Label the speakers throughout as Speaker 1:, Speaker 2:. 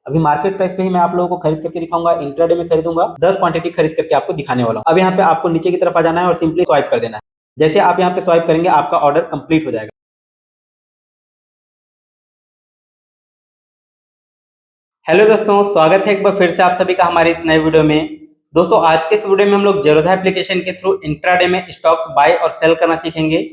Speaker 1: अभी market price पे ही मैं आप लोगों को खरीद करके दिखाऊंगा, इंट्राडे में खरीदूंगा, 10 क्वांटिटी खरीद करके आपको दिखाने वाला हूं। अब यहाँ पे आपको नीचे की तरफ आ जाना है और सिंपली स्वाइप कर देना है। जैसे आप यहाँ पे स्वाइप करेंगे आपका ऑर्डर कंप्लीट हो जाएगा। हेलो दोस्तों, स्वागत है एक बार फिर से आप सभी का हमारे इस नए वीडियो में। दोस्तों आज के इस वीडियो में हम लोग ज़ेरोधा एप्लीकेशन के थ्रू इंट्राडे में स्टॉक्स बाय और सेल करना सीखेंगे।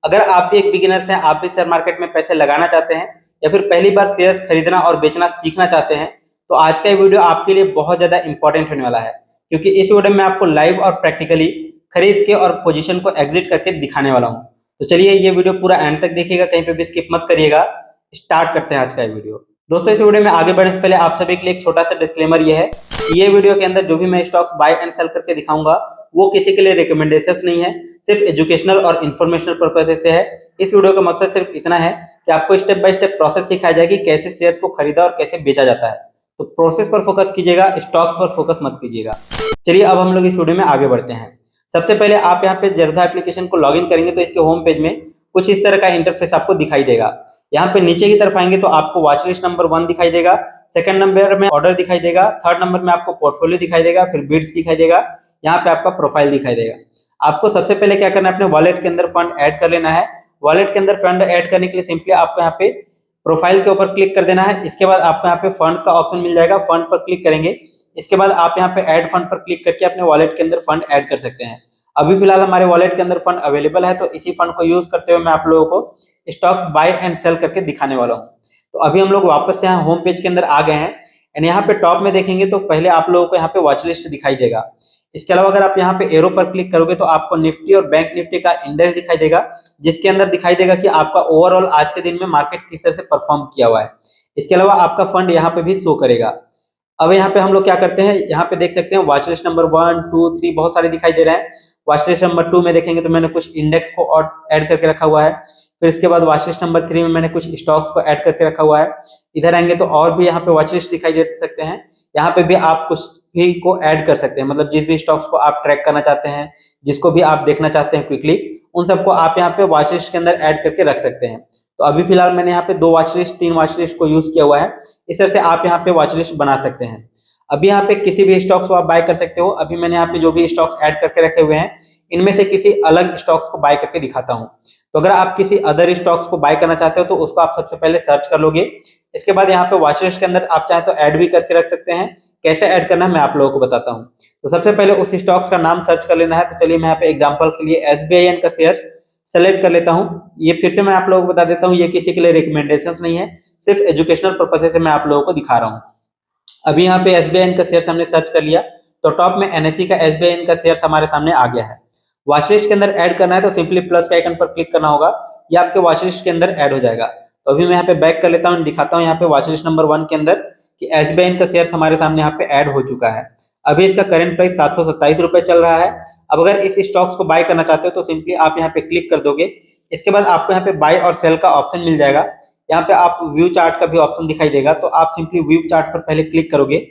Speaker 1: अगर आप भी एक बिगिनर्स हैं, आप भी शेयर मार्केट में पैसे लगाना चाहते हैं या फिर पहली बार शेयर्स खरीदना और बेचना सीखना चाहते हैं, तो आज का ये वीडियो आपके लिए बहुत ज़्यादा इंपॉर्टेंट होने वाला है, क्योंकि इस वीडियो में आपको लाइव और प्रैक्टिकली खरीद के और पोजीशन को एग्जिट करके दिखाने वाला हूँ। तो चलिए ये वीडियो पूरा एंड तक देखिएगा, कहीं पे भी स्किप मत करिएगा। स्टार्ट करते हैं आज का ये वीडियो। दोस्तों इस वीडियो में आगे बढ़ने से पहले आप सभी के लिए एक छोटा सा डिस्क्लेमर ये है कि ये वीडियो के अंदर जो भी मैं स्टॉक्स बाय एंड सेल करके दिखाऊंगा वो किसी के लिए रिकमेंडेशन नहीं है, सिर्फ एजुकेशनल और इन्फॉर्मेशनल पर्पज से है। इस वीडियो का मकसद सिर्फ इतना है कि आपको स्टेप बाय स्टेप प्रोसेस सिखाया जाए कि कैसे शेयर्स को खरीदा और कैसे बेचा जाता है। तो प्रोसेस पर फोकस कीजिएगा, स्टॉक्स पर फोकस मत कीजिएगा। चलिए अब हम लोग इस वीडियो में आगे बढ़ते हैं। सबसे पहले आप यहाँ पे ज़ेरोधा एप्लीकेशन को लॉगिन करेंगे तो इसके होम पेज में कुछ इस तरह का इंटरफेस आपको दिखाई देगा। यहाँ पे नीचे की तरफ आएंगे तो आपको वॉच लिस्ट नंबर 1 दिखाई देगा, सेकंड नंबर में ऑर्डर दिखाई देगा, थर्ड नंबर में आपको पोर्टफोलियो दिखाई देगा, फिर बिड्स दिखाई देगा, यहाँ पे आपका प्रोफाइल दिखाई देगा। आपको सबसे पहले क्या करना है, अपने वॉलेट के अंदर फंड ऐड कर लेना है। वॉलेट के अंदर फंड ऐड करने के लिए सिंपली आपको यहाँ पे प्रोफाइल के ऊपर क्लिक कर देना है। इसके बाद आपको यहाँ पे फंड्स का ऑप्शन मिल जाएगा, फंड पर क्लिक करेंगे। इसके बाद आप यहाँ पे ऐड फंड पर क्लिक करके अपने वॉलेट के अंदर फंड ऐड कर सकते हैं। अभी फिलहाल हमारे वॉलेट के अंदर फंड अवेलेबल है, तो इसी फंड को यूज करते हुए मैं आप लोगों को स्टॉक्स बाय एंड सेल करके दिखाने वाला हूँ। तो अभी हम लोग वापस से यहाँ होम पेज के अंदर आ गए हैं एंड यहाँ पे टॉप में देखेंगे तो पहले आप लोगों को यहाँ पे वॉच लिस्ट दिखाई देगा। इसके अलावा अगर आप यहाँ पे एरो पर क्लिक करोगे तो आपको निफ्टी और बैंक निफ्टी का इंडेक्स दिखाई देगा, जिसके अंदर दिखाई देगा कि आपका ओवरऑल आज के दिन में मार्केट किस तरह से परफॉर्म किया हुआ है। इसके अलावा आपका फंड यहाँ पे भी शो करेगा। अब यहाँ पे हम लोग क्या करते हैं, यहाँ पे देख सकते हैं वॉच लिस्ट नंबर 1, 2, 3 बहुत सारे दिखाई दे रहे हैं। वॉच लिस्ट नंबर 2 में देखेंगे तो मैंने कुछ इंडेक्स को और ऐड करके रखा हुआ है। फिर इसके बाद वॉच लिस्ट नंबर 3 में मैंने कुछ स्टॉक्स को ऐड करके रखा हुआ है। इधर आएंगे तो और भी यहाँ पे वॉच लिस्ट दिखाई दे सकते हैं। यहाँ पे भी आप कुछ भी को ऐड कर सकते हैं, मतलब जिस भी स्टॉक्स को आप ट्रैक करना चाहते हैं, जिसको भी आप देखना चाहते हैं क्विकली, उन सबको आप यहाँ पे वॉच लिस्ट के अंदर ऐड करके रख सकते हैं। तो अभी फिलहाल मैंने यहाँ पे 2 वॉच लिस्ट 3 वॉच लिस्ट को यूज किया हुआ है। इस तरह से आप यहाँ पे वॉच लिस्ट बना सकते हैं। अभी यहाँ पे किसी भी स्टॉक्स को आप बाय कर सकते हो। अभी मैंने यहाँ पे जो भी स्टॉक्स ऐड करके रखे हुए हैं इनमें से किसी अलग स्टॉक्स को बाय करके दिखाता हूँ। तो अगर आप किसी अदर स्टॉक्स को बाय करना चाहते हो तो उसको आप सबसे पहले सर्च कर लोगे। इसके बाद यहाँ पे वॉच लिस्ट के अंदर आप चाहे तो ऐड भी करके रख सकते हैं। कैसे ऐड करना है मैं आप लोगों को बताता हूँ। तो सबसे पहले उस स्टॉक्स का नाम सर्च कर लेना है। तो चलिए मैं यहाँ पे एग्जाम्पल के लिए SBIN का शेयर सेलेक्ट कर लेता हूँ। ये फिर से मैं आप लोगों को बता देता हूँ, ये किसी के लिए रिकमेंडेशन नहीं है, सिर्फ एजुकेशनल पर्पज से मैं आप लोगों को दिखा रहा हूँ। अभी यहाँ पे SBIN का शेयर हमने सर्च कर लिया तो टॉप में NSE का SBIN का शेयर हमारे सामने आ गया है। वॉच लिस्ट के अंदर ऐड करना है तो सिंपली प्लस के आइकन पर क्लिक करना होगा, ये आपके वॉच लिस्ट के अंदर ऐड हो जाएगा। तो अभी मैं यहाँ पे बैक कर लेता हूँ, दिखाता हूँ यहाँ पे वॉच लिस्ट नंबर 1 के अंदर कि SBIN का शेयर हमारे सामने यहाँ पे ऐड हो चुका है। अभी इसका करंट प्राइस 727 रुपए चल रहा है। अब अगर इस स्टॉक्स को बाय करना चाहते हो तो सिंपली आप यहाँ पे क्लिक कर दोगे। इसके बाद आपको यहाँ पे बाय और सेल का ऑप्शन मिल जाएगा। यहाँ पे आप व्यू चार्ट का भी ऑप्शन दिखाई देगा, तो आप सिंपली व्यू चार्ट पर पहले क्लिक करोगे।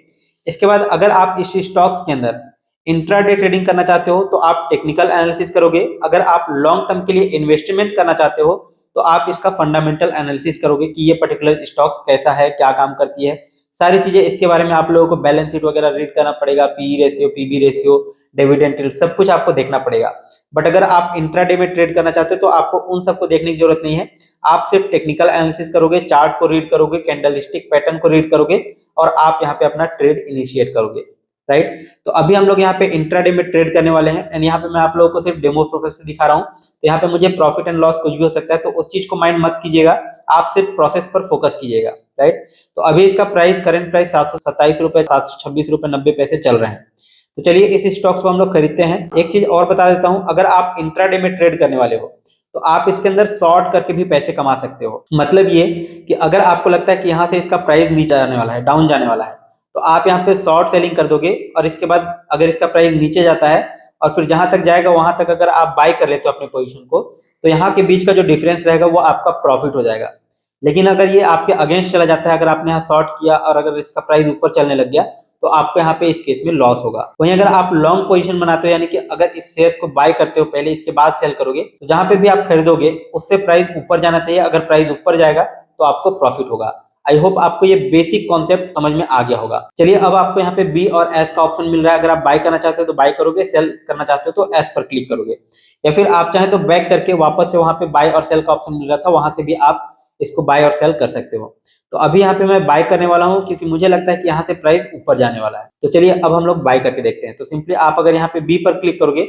Speaker 1: इसके बाद अगर आप इस स्टॉक्स के अंदर इंट्राडे ट्रेडिंग करना चाहते हो तो आप टेक्निकल एनालिसिस करोगे। अगर आप लॉन्ग टर्म के लिए इन्वेस्टमेंट करना चाहते हो तो आप इसका फंडामेंटल एनालिसिस करोगे कि ये पर्टिकुलर स्टॉक्स कैसा है, क्या काम करती है, सारी चीजें इसके बारे में आप लोगों को बैलेंस शीट वगैरह रीड करना पड़ेगा, PE ratio, PB ratio, dividend yield, सब कुछ आपको देखना पड़ेगा। बट अगर आप इंट्राडे में ट्रेड करना चाहते हो तो आपको उन सबको देखने की जरूरत नहीं है। आप सिर्फ टेक्निकल एनालिसिस करोगे, चार्ट को रीड करोगे, कैंडलस्टिक पैटर्न को रीड करोगे और आप यहाँ पे अपना ट्रेड इनिशिएट करोगे, राइट। तो अभी हम लोग यहाँ पे इंट्राडे में ट्रेड करने वाले हैं एंड यहाँ पे मैं आप लोगों को सिर्फ डेमो प्रोसेस से दिखा रहा हूँ। तो यहाँ पे मुझे प्रॉफिट एंड लॉस कुछ भी हो सकता है, तो उस चीज को माइंड मत कीजिएगा, आप सिर्फ प्रोसेस पर फोकस कीजिएगा, राइट। तो अभी इसका प्राइस करंट प्राइस 727 रुपए 726 रुपए 90 पैसे चल रहे हैं। तो चलिए इस स्टॉक्स को हम लोग खरीदते हैं। एक चीज और बता देता हूँ, अगर आप इंट्राडे में ट्रेड करने वाले हो तो आप इसके अंदर शॉर्ट करके भी पैसे कमा सकते हो। मतलब ये कि अगर आपको लगता है कि यहाँ से इसका प्राइस नीचे जाने वाला है, डाउन जाने वाला है, तो आप यहाँ पे शॉर्ट सेलिंग कर दोगे और इसके बाद अगर इसका प्राइस नीचे जाता है और फिर जहां तक जाएगा वहां तक अगर आप बाय कर लेते हो अपने पोजीशन को, तो यहाँ के बीच का जो डिफरेंस रहेगा वो आपका प्रॉफिट हो जाएगा। लेकिन अगर ये आपके अगेंस्ट चला जाता है, अगर आपने यहाँ शॉर्ट किया और अगर इसका प्राइस ऊपर चलने लग गया तो आपको यहाँ पे इस केस में लॉस होगा। वहीं अगर आप लॉन्ग पोजीशन बनाते हो, यानी कि अगर इस शेयर्स को बाय करते हो पहले इसके बाद सेल करोगे, तो जहां पे भी आप खरीदोगे उससे प्राइस ऊपर जाना चाहिए। अगर प्राइस ऊपर जाएगा तो आपको प्रॉफिट होगा, आई होप आपको ये बेसिक कॉन्सेप्ट समझ में आ गया होगा। चलिए अब आपको यहाँ पे बी और एस का ऑप्शन मिल रहा है। अगर आप बाय करना चाहते हो तो बाय करोगे, सेल करना चाहते हो तो एस पर क्लिक करोगे, या फिर आप चाहें तो बैक करके वापस से वहां पे बाय और सेल का ऑप्शन मिल रहा था, वहां से भी आप इसको बाय और सेल कर सकते हो। तो अभी यहाँ पे मैं बाय करने वाला हूँ क्योंकि मुझे लगता है कि यहाँ से प्राइस ऊपर जाने वाला है। तो चलिए अब हम लोग बाय करके देखते हैं। तो सिंपली आप अगर यहाँ पे बी पर क्लिक करोगे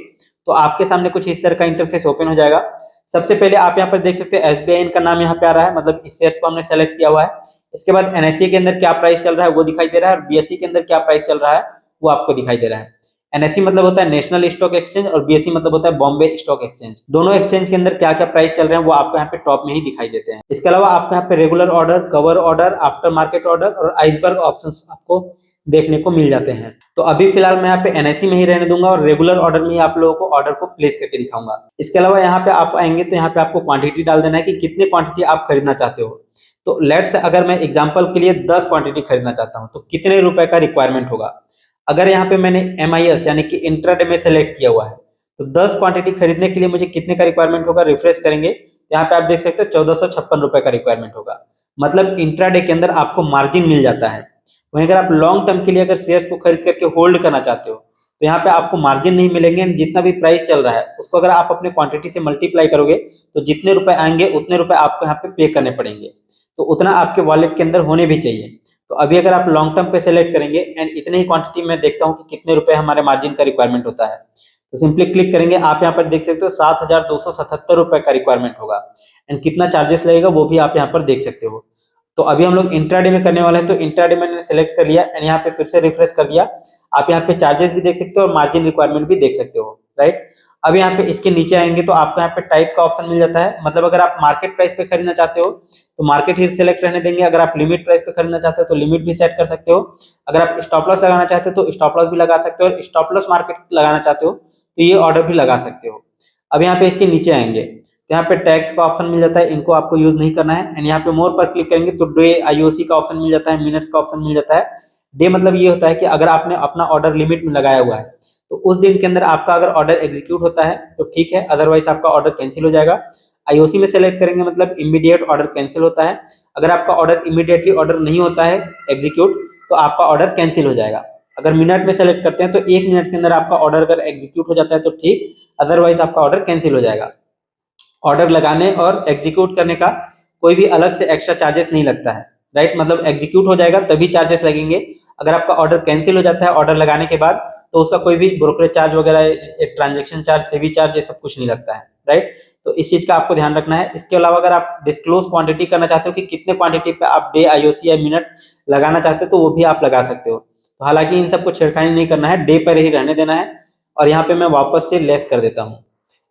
Speaker 1: तो आपके सामने कुछ इस तरह का इंटरफेस ओपन हो जाएगा। सबसे पहले आप यहाँ पर देख सकते हो एसबीआई का नाम यहाँ पे आ रहा है, मतलब इस शेयर्स को हमने सेलेक्ट किया हुआ है। इसके बाद एनएससी के अंदर क्या प्राइस चल रहा है वो दिखाई दे रहा है, और बीएसई के अंदर क्या प्राइस चल रहा है वो आपको दिखाई दे रहा है। एनएससी मतलब होता है नेशनल स्टॉक एक्सचेंज, और बीएसई मतलब होता है बॉम्बे स्टॉक एक्सचेंज। दोनों एक्सचेंज के अंदर क्या क्या प्राइस चल रहे हैं वो आपको यहाँ पे टॉप में ही दिखाई देते हैं। इसके अलावा आपको यहाँ पे regular order, cover order, after market order और आइसबर्ग ऑप्शंस आपको देखने को मिल जाते हैं। तो अभी फिलहाल मैं यहाँ पे एनएससी में ही रहने दूंगा और रेगुलर ऑर्डर में ही आप लोगों को ऑर्डर को प्लेस करके दिखाऊंगा। इसके अलावा यहाँ पे आप आएंगे तो यहाँ पे आपको क्वांटिटी डाल देना है कि कितने क्वांटिटी आप खरीदना चाहते हो। तो लेट्स अगर मैं एग्जांपल के लिए 10 क्वांटिटी खरीदना चाहता हूँ तो कितने रुपए का रिक्वायरमेंट होगा। अगर यहाँ पे मैंने MIS यानी कि इंट्राडे में सेलेक्ट किया हुआ है तो 10 क्वांटिटी खरीदने के लिए मुझे कितने का रिक्वायरमेंट होगा, रिफ्रेश करेंगे तो यहाँ पे आप देख सकते हो 1456 रुपए का रिक्वायरमेंट होगा। मतलब इंट्राडे के अंदर आपको मार्जिन मिल जाता है। वहीं अगर आप लॉन्ग टर्म के लिए अगर शेयर्स को खरीद करके होल्ड करना चाहते हो तो यहाँ पे आपको मार्जिन नहीं मिलेंगे। जितना भी प्राइस चल रहा है उसको अगर आप अपने क्वांटिटी से मल्टीप्लाई करोगे तो जितने रुपए आएंगे उतने रुपए आपको यहाँ पे पे करने पड़ेंगे। तो उतना आपके वॉलेट के अंदर होने भी चाहिए। तो अभी अगर आप लॉन्ग टर्म पे सेलेक्ट करेंगे एंड इतने ही क्वांटिटी में देखता हूँ कि कितने रुपए हमारे मार्जिन का रिक्वायरमेंट होता है, तो सिंपली क्लिक करेंगे। आप यहाँ पर देख सकते हो 7277 रुपए का रिक्वायरमेंट होगा एंड कितना चार्जेस लगेगा वो भी आप यहाँ पर देख सकते हो। तो अभी हम लोग इंट्राडे में करने वाले हैं, तो इंट्राडे मैंने सेलेक्ट कर लिया एंड यहाँ पे फिर से रिफ्रेश कर दिया। आप यहाँ पे चार्जेस भी देख सकते हो और मार्जिन रिक्वायरमेंट भी देख सकते हो, राइट। अब यहाँ पे इसके नीचे आएंगे तो आपको यहाँ पे टाइप का ऑप्शन मिल जाता है। मतलब अगर आप मार्केट प्राइस पे खरीदना चाहते हो तो मार्केट ही सेलेक्ट रहने देंगे। अगर आप लिमिट प्राइस पे खरीदना चाहते हो तो लिमिट भी सेट कर सकते हो। अगर आप स्टॉप लॉस लगाना चाहते हो तो स्टॉप लॉस भी लगा सकते हो, और स्टॉप लॉस मार्केट लगाना चाहते हो तो ये ऑर्डर भी लगा सकते हो। अब यहाँ पे इसके नीचे आएंगे तो यहाँ पे टैक्स का ऑप्शन मिल जाता है, इनको आपको यूज नहीं करना है। एंड यहाँ पे मोर पर क्लिक करेंगे तो डे IOC का ऑप्शन मिल जाता है, मिनट्स का ऑप्शन मिल जाता है। डे मतलब ये होता है कि अगर आपने अपना ऑर्डर लिमिट में लगाया हुआ है तो उस दिन के अंदर आपका अगर ऑर्डर एग्जीक्यूट होता है तो ठीक है, अदरवाइज आपका ऑर्डर कैंसिल हो जाएगा। IOC में सेलेक्ट करेंगे मतलब इमीडिएट ऑर्डर कैंसिल होता है। अगर आपका ऑर्डर इमीडिएटली ऑर्डर नहीं होता है एग्जीक्यूट तो आपका ऑर्डर कैंसिल हो जाएगा। अगर मिनट में सेलेक्ट करते हैं तो 1 मिनट के अंदर आपका ऑर्डर अगर एग्जीक्यूट हो जाता है तो ठीक, अदरवाइज आपका ऑर्डर कैंसिल हो जाएगा। ऑर्डर लगाने और एग्जीक्यूट करने का कोई भी अलग से एक्स्ट्रा चार्जेस नहीं लगता है, राइट। मतलब एग्जीक्यूट हो जाएगा तभी चार्जेस लगेंगे। अगर आपका ऑर्डर कैंसिल हो जाता है ऑर्डर लगाने के बाद तो उसका कोई भी ब्रोकरेज चार्ज वगैरह, ट्रांजेक्शन चार्ज, सेवी चार्ज, ये सब कुछ नहीं लगता है, राइट। तो इस चीज का आपको ध्यान रखना है। इसके अलावा अगर आप डिस्क्लोज क्वांटिटी करना चाहते हो कि कितने क्वांटिटी पे आप डे IOC या मिनट लगाना चाहते हो तो वो भी आप लगा सकते हो। तो हालांकि इन सबको छेड़खानी नहीं करना है, डे पर ही रहने देना है। और यहाँ पे मैं वापस से लेस कर देता हूँ।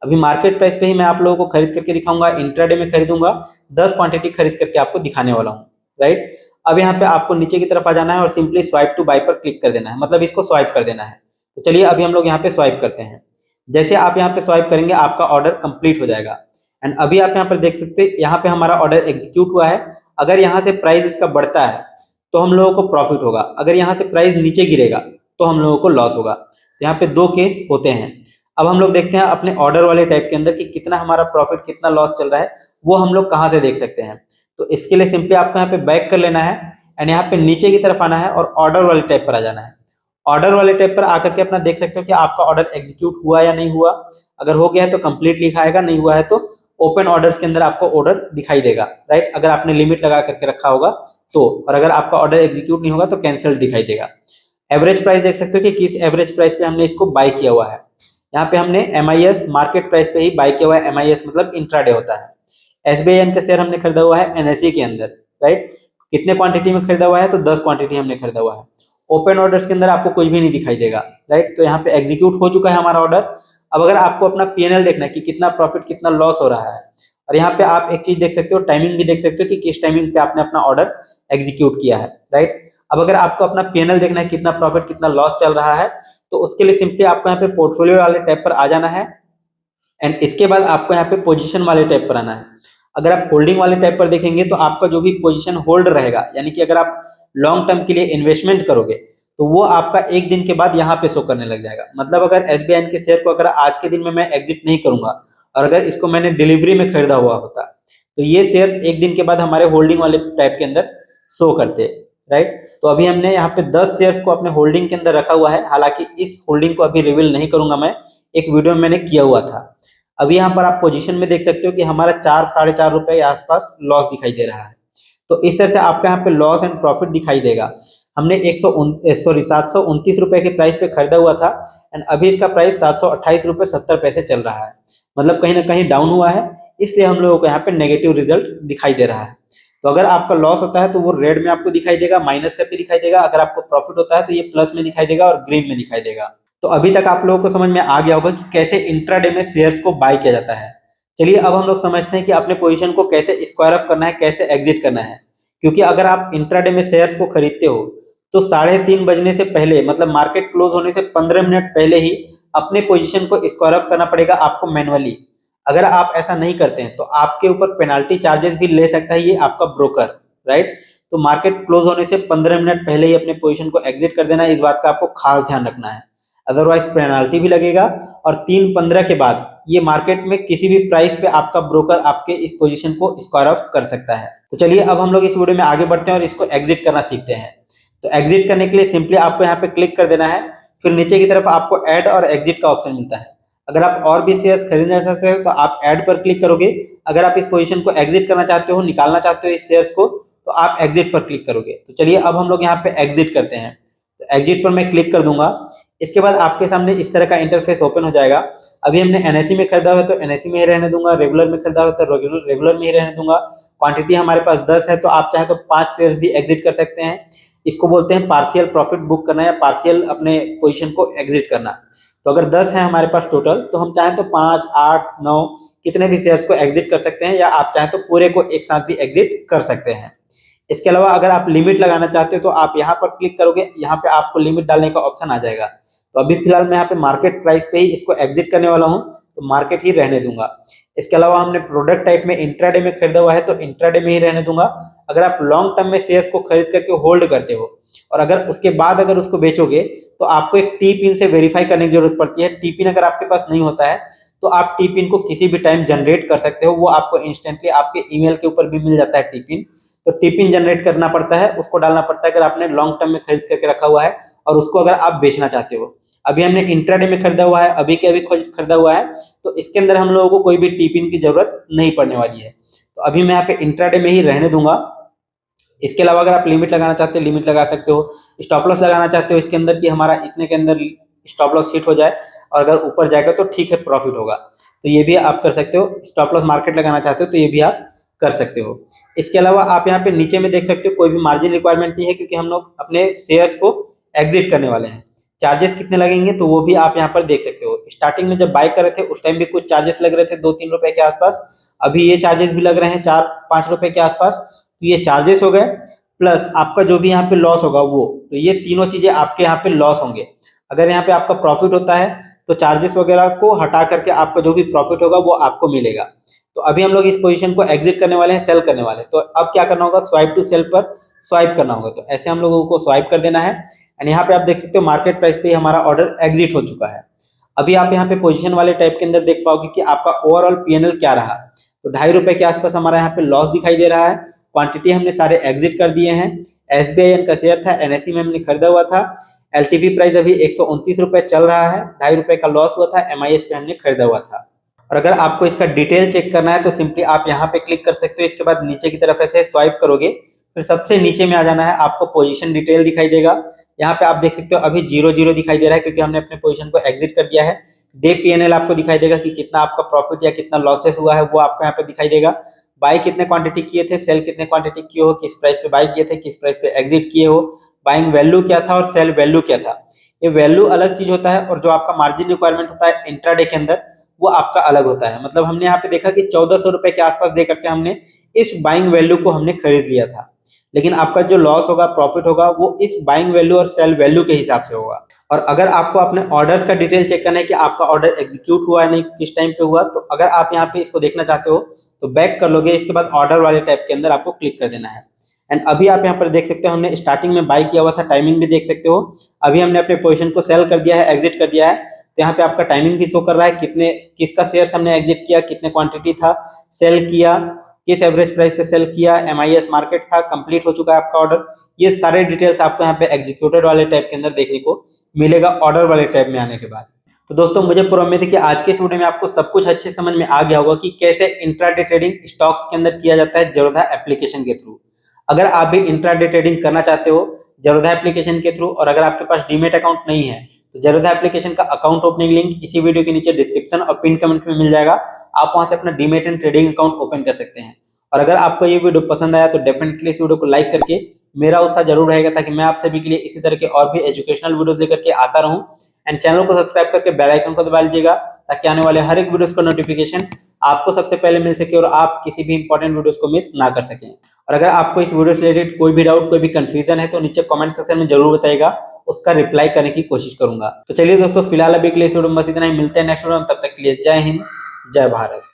Speaker 1: अभी मार्केट प्राइस पे ही मैं आप लोगों को खरीद करके दिखाऊंगा, इंट्राडे में खरीदूंगा, 10 क्वांटिटी खरीद करके आपको दिखाने वाला हूँ, राइट। अब यहाँ पे आपको नीचे की तरफ आ जाना है और सिंपली स्वाइप टू बाय पर क्लिक कर देना है, मतलब इसको स्वाइप कर देना है। तो चलिए अभी हम लोग यहाँ पे स्वाइप करते हैं। जैसे आप यहाँ पे स्वाइप करेंगे आपका ऑर्डर कंप्लीट हो जाएगा। एंड अभी आप यहाँ पर देख सकते हैं यहाँ पे हमारा ऑर्डर एग्जीक्यूट हुआ है। अगर यहाँ से प्राइस इसका बढ़ता है तो हम लोगों को प्रॉफिट होगा, अगर यहाँ से प्राइस नीचे गिरेगा तो हम लोगों को लॉस होगा। तो यहाँ पे 2 केस होते हैं। अब हम लोग देखते हैं अपने ऑर्डर वाले टाइप के अंदर कि कितना हमारा प्रॉफिट, कितना लॉस चल रहा है, वो हम लोग कहाँ से देख सकते हैं। तो इसके लिए सिंपली आपको यहाँ पे बैक कर लेना है एंड यहाँ पे नीचे की तरफ आना है और ऑर्डर वाले टाइप पर आ जाना है। ऑर्डर वाले टाइप पर आकर के अपना देख सकते हो कि आपका ऑर्डर एग्जीक्यूट हुआ या नहीं हुआ। अगर हो गया है तो कंप्लीट लिखाएगा, नहीं हुआ है तो ओपन ऑर्डर्स के अंदर आपको ऑर्डर दिखाई देगा, राइट। अगर आपने लिमिट लगा करके रखा होगा तो, और अगर आपका ऑर्डर एग्जीक्यूट नहीं होगा तो कैंसिल दिखाई देगा। एवरेज प्राइस देख सकते हो कि किस एवरेज प्राइस पे हमने इसको बाय किया हुआ है। यहाँ पे हमने MIS मार्केट प्राइस पे ही बाय किया हुआ है। MIS मतलब इंट्राडे होता है। SBI का शेयर हमने खरीदा हुआ है NSE के अंदर, राइट। कितने क्वांटिटी में खरीदा हुआ है तो 10 क्वांटिटी हमने खरीदा हुआ है। ओपन ऑर्डर्स के अंदर आपको कुछ भी नहीं दिखाई देगा, राइट। तो यहाँ पे एग्जीक्यूट हो चुका है हमारा ऑर्डर। अब अगर आपको अपना PNL देखना है कि कितना प्रॉफिट, कितना लॉस हो रहा है, और यहाँ पे आप एक चीज देख सकते हो, टाइमिंग भी देख सकते हो कि किस टाइमिंग पे आपने अपना ऑर्डर एग्जीक्यूट किया है, राइट। अब अगर आपको अपना PNL देखना है कितना प्रॉफिट, कितना लॉस चल रहा है, तो उसके लिए सिंपली आपको यहाँ पे पोर्टफोलियो वाले टैब पर आ जाना है एंड इसके बाद आपको यहाँ पे पोजीशन वाले टैब पर आना है। अगर आप होल्डिंग वाले टैब पर देखेंगे तो आपका जो भी पोजीशन होल्ड रहेगा, यानी कि अगर आप लॉन्ग टर्म के लिए इन्वेस्टमेंट करोगे तो वो आपका 1 दिन के बाद यहाँ पे शो करने लग जाएगा। मतलब अगर SBI के शेयर को अगर आज के दिन में मैं एग्जिट नहीं करूंगा और अगर इसको मैंने डिलीवरी में खरीदा हुआ होता तो ये शेयर्स 1 दिन के बाद हमारे होल्डिंग वाले टैब के अंदर शो करते, राइट। तो अभी हमने यहाँ पे 10 शेयर्स को अपने होल्डिंग के अंदर रखा हुआ है, हालांकि इस होल्डिंग को अभी रिवील नहीं करूंगा, मैं एक वीडियो में मैंने किया हुआ था। अभी यहाँ पर आप पोजीशन में देख सकते हो कि हमारा 4-4.5 रुपए के आसपास लॉस दिखाई दे रहा है। तो इस तरह से आपका यहाँ पे लॉस एंड प्रॉफिट दिखाई देगा। हमने 729 रुपए के प्राइस पे खरीदा हुआ था एंड अभी इसका प्राइस 728 रुपए 70 पैसे चल रहा है, मतलब कहीं ना कहीं डाउन हुआ है, इसलिए हम लोगों को यहाँ पे नेगेटिव रिजल्ट दिखाई दे रहा है। तो अगर आपका लॉस होता है तो वो रेड में आपको दिखाई देगा, माइनस करके दिखाई देगा। अगर आपको प्रॉफिट होता है तो ये प्लस में दिखाई देगा और ग्रीन में दिखाई देगा। तो अभी तक आप लोगों को समझ में आ गया होगा कि कैसे इंट्राडे में शेयर्स को बाय किया जाता है। चलिए अब हम लोग समझते हैं कि अपने पोजीशन को कैसे स्क्वायर ऑफ करना है, कैसे एग्जिट करना है। क्योंकि अगर आप इंट्राडे में शेयर्स को खरीदते हो तो 3:30 बजने से पहले, मतलब मार्केट क्लोज होने से 15 मिनट पहले ही अपने पोजीशन को स्क्वायर ऑफ करना पड़ेगा आपको मैनुअली। अगर आप ऐसा नहीं करते हैं तो आपके ऊपर पेनाल्टी चार्जेस भी ले सकता है ये आपका ब्रोकर, राइट। तो मार्केट क्लोज होने से 15 मिनट पहले ही अपने पोजीशन को एग्जिट कर देना है, इस बात का आपको खास ध्यान रखना है। अदरवाइज पेनाल्टी भी लगेगा और 3:15 के बाद ये मार्केट में किसी भी प्राइस पे आपका ब्रोकर आपके इस पोजीशन को स्क्वायर ऑफ कर सकता है। तो चलिए अब हम लोग इस वीडियो में आगे बढ़ते हैं और इसको एग्जिट करना सीखते हैं। तो एग्जिट करने के लिए सिंपली आपको यहाँ पे क्लिक कर देना है, फिर नीचे की तरफ आपको ऐड और एग्जिट का ऑप्शन मिलता है। अगर आप और भी शेयर्स खरीदना चाहते हो तो आप ऐड पर क्लिक करोगे। अगर आप इस पोजीशन को एग्जिट करना चाहते हो, निकालना चाहते हो इस शेयर्स को, तो आप एग्जिट पर क्लिक करोगे। तो चलिए अब हम लोग यहाँ पे एग्जिट करते हैं। तो एग्जिट पर मैं क्लिक कर दूंगा। इसके बाद आपके सामने इस तरह का इंटरफेस ओपन हो जाएगा। अभी हमने एनएसई में खरीदा हुआ है तो एनएसई में ही रहने दूंगा, रेगुलर में खरीदा हुआ है तो रेगुलर में ही रहने दूंगा। क्वांटिटी हमारे पास 10 है, तो आप चाहें तो 5 शेयर्स भी एग्जिट कर सकते हैं। इसको बोलते हैं पार्शियल प्रॉफिट बुक करना या पार्शियल अपने पोजीशन को एग्जिट करना। तो अगर 10 है हमारे पास टोटल, तो हम चाहें तो 5, 8, 9 कितने भी शेयर्स को एग्जिट कर सकते हैं, या आप चाहें तो पूरे को एक साथ भी एग्जिट कर सकते हैं। इसके अलावा अगर आप लिमिट लगाना चाहते हो तो आप यहाँ पर क्लिक करोगे, यहाँ पे आपको लिमिट डालने का ऑप्शन आ जाएगा। तो अभी फिलहाल मैं यहाँ पे मार्केट प्राइस पे ही इसको एग्जिट करने वाला हूँ, तो मार्केट ही रहने दूंगा। इसके अलावा हमने प्रोडक्ट टाइप में इंट्राडे में खरीदा हुआ है तो इंट्राडे में ही रहने दूंगा। अगर आप लॉन्ग टर्म में शेयर्स को खरीद करके होल्ड करते हो और अगर उसके बाद अगर उसको बेचोगे तो आपको एक टी पिन से वेरीफाई करने की जरूरत पड़ती है। टी पिन अगर आपके पास नहीं होता है तो आप टी पिन को किसी भी टाइम जनरेट कर सकते हो, वो आपको इंस्टेंटली आपके ईमेल के ऊपर भी मिल जाता है टी पिन। तो टी पिन जनरेट करना पड़ता है, उसको डालना पड़ता है अगर आपने लॉन्ग टर्म में खरीद करके रखा हुआ है और उसको अगर आप बेचना चाहते हो। अभी हमने इंट्राडे में खरीदा हुआ है, अभी के अभी खरीदा हुआ है, तो इसके अंदर हम लोगों को कोई भी टी पिन की जरूरत नहीं पड़ने वाली है। तो अभी मैं यहाँ पे इंट्राडे में ही रहने दूंगा। इसके अलावा अगर आप लिमिट लगाना चाहते हो लिमिट लगा सकते हो, स्टॉप लॉस लगाना चाहते हो इसके अंदर कि हमारा इतने के अंदर स्टॉप लॉस हिट हो जाए और अगर ऊपर जाएगा तो ठीक है प्रॉफिट होगा, तो ये भी आप कर सकते हो। स्टॉप लॉस मार्केट लगाना चाहते हो तो ये भी आप कर सकते हो। इसके अलावा आप यहाँ पे नीचे में देख सकते हो कोई भी मार्जिन रिक्वायरमेंट नहीं है, क्योंकि हम लोग अपने शेयर्स को एग्जिट करने वाले हैं। चार्जेस कितने लगेंगे तो वो भी आप यहाँ पर देख सकते हो। स्टार्टिंग में जब बाय कर रहे थे उस टाइम भी कुछ चार्जेस लग रहे थे 2-3 रुपए के आसपास, अभी ये चार्जेस भी लग रहे हैं 4-5 रुपए के आसपास। तो ये चार्जेस हो गए, प्लस आपका जो भी यहाँ पे लॉस होगा वो, तो ये तीनों चीजें आपके यहाँ पे लॉस होंगे। अगर यहाँ पे आपका प्रॉफिट होता है तो चार्जेस वगैरह को हटा करके आपका जो भी प्रॉफिट होगा वो आपको मिलेगा। तो अभी हम लोग इस पोजीशन को एग्जिट करने वाले हैं, सेल करने वाले हैं। तो अब क्या करना होगा, स्वाइप टू सेल पर स्वाइप करना होगा। तो ऐसे हम लोगों को स्वाइप कर देना है एंड यहाँ पे आप देख सकते हो मार्केट प्राइस पे हमारा ऑर्डर एग्जिट हो चुका है। अभी आप यहाँ पे पोजीशन वाले टाइप के अंदर देख पाओगे कि आपका ओवरऑल पीएनएल क्या रहा। तो 2.5 रुपए के आसपास हमारा यहाँ पे लॉस दिखाई दे रहा है। क्वांटिटी हमने सारे एग्जिट कर दिए हैं। एसबीआई का शेयर था, एनएसई में हमने खरीदा हुआ था। एलटीवी प्राइस अभी 129 रुपए चल रहा है, 2.5 रुपए का लॉस हुआ था। एमआईएस पे हमने खरीदा हुआ था। और अगर आपको इसका डिटेल चेक करना है तो सिंपली आप यहाँ पे क्लिक कर सकते हो। इसके बाद नीचे की तरफ ऐसे स्वाइप करोगे, फिर सबसे नीचे में आ जाना है, आपको पोजीशन डिटेल दिखाई देगा। यहाँ पे आप देख सकते हो अभी 0-0 दिखाई दे रहा है क्योंकि हमने अपने पोजीशन को एग्जिट कर दिया है। डे पीएनएल आपको दिखाई देगा कि कितना आपका प्रॉफिट या कितना लॉसेस हुआ है, वो आपको यहाँ पे दिखाई देगा। बाई कितने क्वांटिटी किए थे, सेल कितने क्वांटिटी किए हो, किस प्राइस पे बाई किए थे, किस प्राइस पे एग्जिट किए हो, बाइंग वैल्यू क्या था और सेल वैल्यू क्या था। ये वैल्यू अलग चीज होता है और जो आपका मार्जिन रिक्वायरमेंट होता है इंट्राडे के अंदर वो आपका अलग होता है। मतलब हमने यहाँ पे देखा कि 1400 रुपए के आसपास दे करके हमने इस बाइंग वैल्यू को हमने खरीद लिया था, लेकिन आपका जो लॉस होगा प्रॉफिट होगा वो इस बाइंग वैल्यू और सेल वैल्यू के हिसाब से होगा। और अगर आपको अपने ऑर्डर्स का डिटेल चेक करना है कि आपका ऑर्डर एग्जीक्यूट हुआ है नहीं, किस टाइम पे हुआ, तो अगर आप यहाँ पे इसको देखना चाहते हो तो बैक कर लोगे। इसके बाद ऑर्डर वाले टैब के अंदर आपको क्लिक कर देना है एंड अभी आप यहाँ पर देख सकते हो हमने स्टार्टिंग में बाई किया हुआ था, टाइमिंग भी देख सकते हो। अभी हमने अपने पोजीशन को सेल कर दिया है, एग्जिट कर दिया है। तो यहाँ पे आपका टाइमिंग भी शो कर रहा है, कितने किसका शेयर्स हमने एग्जिट किया, कितने क्वांटिटी था, सेल किया, किस एवरेज प्राइस पे सेल किया, MIS मार्केट था, कंप्लीट हो चुका है आपका ऑर्डर, ये सारे डिटेल्स आपको यहाँ पे एग्जीक्यूटेड वाले टैब के अंदर देखने को मिलेगा ऑर्डर वाले टैब में आने के बाद। तो दोस्तों मुझे पूरा उम्मीद है कि आज के इस वीडियो में आपको सब कुछ अच्छे समझ में आ गया होगा कि कैसे इंट्राडे ट्रेडिंग स्टॉक्स के अंदर किया जाता है ज़ेरोधा एप्लीकेशन के थ्रू। अगर आप भी इंट्राडे ट्रेडिंग करना चाहते हो ज़ेरोधा एप्लीकेशन के थ्रू और अगर आपके पास डीमेट अकाउंट नहीं है तो ज़ेरोधा एप्लीकेशन का अकाउंट ओपनिंग लिंक इसी वीडियो के नीचे डिस्क्रिप्शन और पिन कमेंट में मिल जाएगा। आप वहां से अपना demat and trading account open कर सकते हैं। और अगर आपको ये वीडियो पसंद आया तो डेफिनेटली इस वीडियो को लाइक करके मेरा उत्साह जरूर रहेगा ताकि मैं आप सभी के लिए इसी तरह के और भी एजुकेशनल वीडियोस लेकर के आता रहूं। एंड चैनल को सब्सक्राइब करके बेल आइकन को दबा लीजिएगा ताकि आने वाले हर एक वीडियोस का नोटिफिकेशन आपको सबसे पहले मिल सके और आप किसी भी इंपॉर्टेंट वीडियोस को मिस ना कर सकें। और अगर आपको इस वीडियो से रिलेटेड कोई भी डाउट, कोई भी कंफ्यूजन है तो नीचे कमेंट सेक्शन में जरूर बताइएगा, उसका रिप्लाई करने की कोशिश करूंगा। तो चलिए दोस्तों, फिलहाल अभी के लिए इस वीडियो में बस इतना ही। मिलते हैं नेक्स्ट वीडियो में, तब तक के लिए जय हिंद, जय भारत।